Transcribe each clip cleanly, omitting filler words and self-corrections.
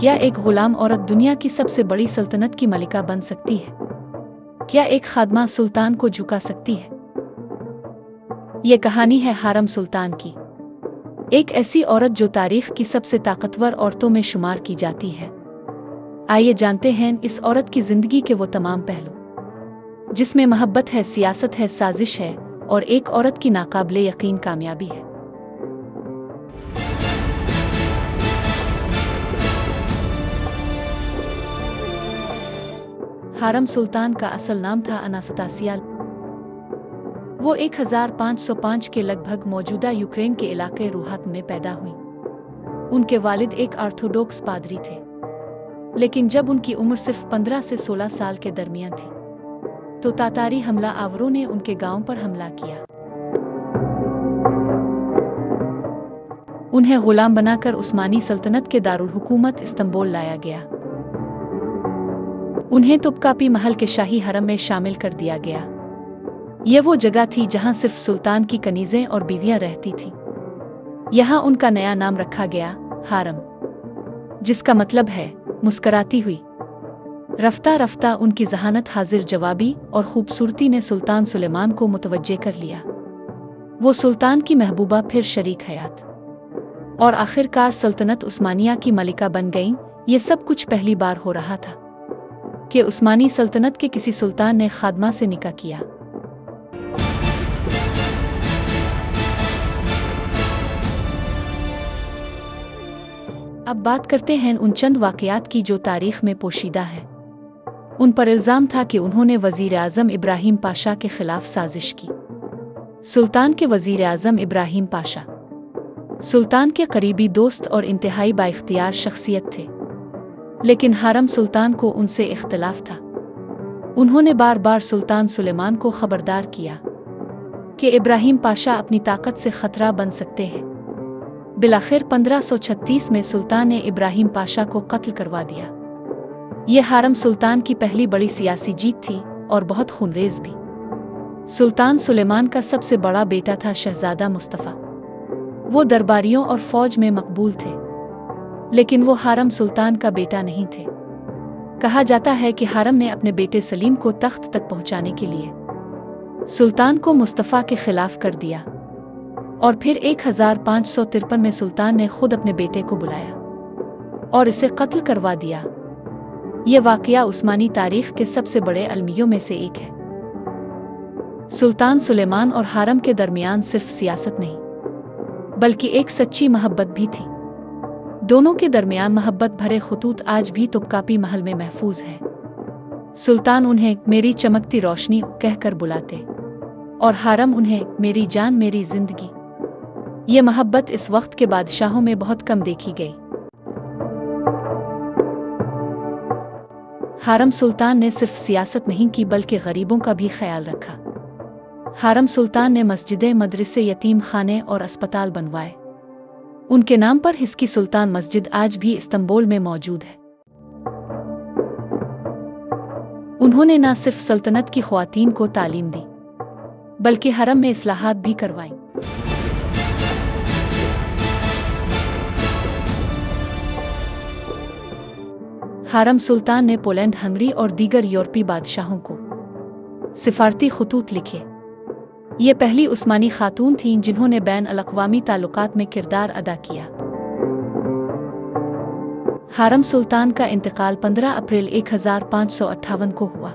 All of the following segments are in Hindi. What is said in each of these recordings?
क्या एक गुलाम औरत दुनिया की सबसे बड़ी सल्तनत की मलिका बन सकती है? क्या एक खादमा सुल्तान को झुका सकती है? ये कहानी है हारम सुल्तान की, एक ऐसी औरत जो तारीख की सबसे ताकतवर औरतों में शुमार की जाती है। आइए जानते हैं इस औरत की जिंदगी के वो तमाम पहलू जिसमें मोहब्बत है, सियासत है, साजिश है और एक औरत की नाकाबिले यकीन कामयाबी है। हारम सुल्तान का असल नाम था अनास्तासिया। वो 1505 के लगभग मौजूदा यूक्रेन के इलाके रूहात में पैदा हुई। उनके वालिद एक ऑर्थोडॉक्स पादरी थे, लेकिन जब उनकी उम्र सिर्फ 15 से 16 साल के दरमियान थी तो तातारी हमला आवरों ने उनके गांव पर हमला किया। उन्हें गुलाम बनाकर उस्मानी सल्तनत के दारुल हुकूमत इस्तांबुल लाया गया। उन्हें तुपकापी महल के शाही हरम में शामिल कर दिया गया। यह वो जगह थी जहां सिर्फ सुल्तान की कनीज़ें और बीवियां रहती थीं। यहाँ उनका नया नाम रखा गया हारम, जिसका मतलब है मुस्कराती हुई। रफ्ता रफ्ता उनकी जहानत, हाजिर जवाबी और खूबसूरती ने सुल्तान सुलेमान को मुतवज्जे कर लिया। वो सुल्तान की महबूबा, फिर शरीक हयात और आखिरकार सल्तनत उस्मानिया की मलिका बन गईं। ये सब कुछ पहली बार हो रहा था कि उस्मानी सल्तनत के किसी सुल्तान ने खादमा से निकाह किया। अब बात करते हैं उन चंद वाक़यात की जो तारीख में पोशीदा है। उन पर इल्ज़ाम था कि उन्होंने वज़ीर आज़म इब्राहिम पाशा के खिलाफ साजिश की। सुल्तान के वज़ीर आज़म इब्राहिम पाशा सुल्तान के करीबी दोस्त और इंतहाई बाइख्तियार शख्सियत थे, लेकिन हारम सुल्तान को उनसे इख्तिलाफ था। उन्होंने बार बार सुल्तान सुलेमान को खबरदार किया कि इब्राहिम पाशा अपनी ताकत से खतरा बन सकते हैं। बिलाखिर 1536 में सुल्तान ने इब्राहिम पाशा को कत्ल करवा दिया। यह हारम सुल्तान की पहली बड़ी सियासी जीत थी और बहुत खूनरेज भी। सुल्तान सुलेमान का सबसे बड़ा बेटा था शहजादा मुस्तफ़ा। वो दरबारियों और फौज में मकबूल थे, लेकिन वो हारम सुल्तान का बेटा नहीं थे। कहा जाता है कि हारम ने अपने बेटे सलीम को तख्त तक पहुंचाने के लिए सुल्तान को मुस्तफ़ा के खिलाफ कर दिया और फिर 1553 में सुल्तान ने खुद अपने बेटे को बुलाया और इसे कत्ल करवा दिया। ये वाक़या उस्मानी तारीख के सबसे बड़े अलमियों में से एक है। सुल्तान सुलेमान और हारम के दरमियान सिर्फ सियासत नहीं बल्कि एक सच्ची मोहब्बत भी थी। दोनों के दरमियान मोहब्बत भरे खुतूत आज भी तुपकापी महल में महफूज हैं। सुल्तान उन्हें मेरी चमकती रोशनी कहकर बुलाते और हारम उन्हें मेरी जान, मेरी जिंदगी। ये मोहब्बत इस वक्त के बादशाहों में बहुत कम देखी गई। हारम सुल्तान ने सिर्फ सियासत नहीं की बल्कि गरीबों का भी ख्याल रखा। हारम सुल्तान ने मस्जिदें, मदरसे, यतीम खाने और अस्पताल बनवाए। उनके नाम पर हिस्की सुल्तान मस्जिद आज भी इस्तांबुल में मौजूद है। उन्होंने न सिर्फ सल्तनत की ख्वातीन को तालीम दी बल्कि हरम में इस्लाहात भी करवाईं। हारम सुल्तान ने पोलैंड, हंगरी और दीगर यूरोपीय बादशाहों को सिफारती खतूत लिखे। ये पहली उस्मानी खातून थीं जिन्होंने बैन अल-अक़वामी ताल्लुकात में किरदार अदा किया। हारम सुल्तान का इंतकाल 15 अप्रैल 1558 को हुआ।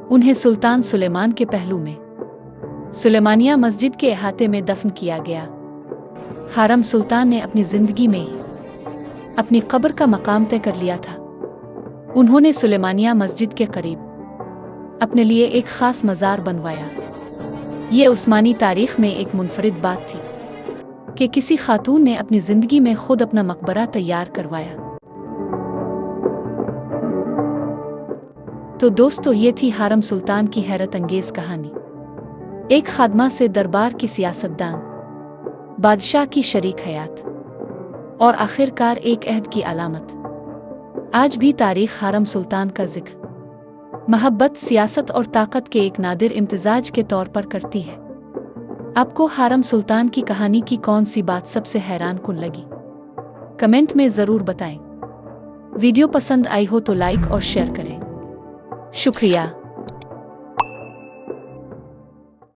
उन्हें सुल्तान सुलेमान के पहलू में सुलेमानिया मस्जिद के अहाते में दफन किया गया। हारम सुल्तान ने अपनी जिंदगी में ही अपनी कब्र का मकाम तय कर लिया था। उन्होंने सुलेमानिया मस्जिद के करीब अपने लिए एक खास मज़ार बनवाया। ये उस्मानी तारीख में एक मुनफरिद बात थी कि किसी खातून ने अपनी जिंदगी में खुद अपना मकबरा तैयार करवाया। तो दोस्तों, ये थी हारम सुल्तान की हैरत अंगेज कहानी। एक खादमा से दरबार की सियासतदान, बादशाह की शरीक हयात और आखिरकार एक अहद की अलामत। आज भी तारीख हारम सुल्तान का जिक्र मोहब्बत, सियासत और ताकत के एक नादिर इम्तिजाज के तौर पर करती है। आपको हारम सुल्तान की कहानी की कौन सी बात सबसे हैरान कुन लगी? कमेंट में ज़रूर बताएं। वीडियो पसंद आई हो तो लाइक और शेयर करें। शुक्रिया।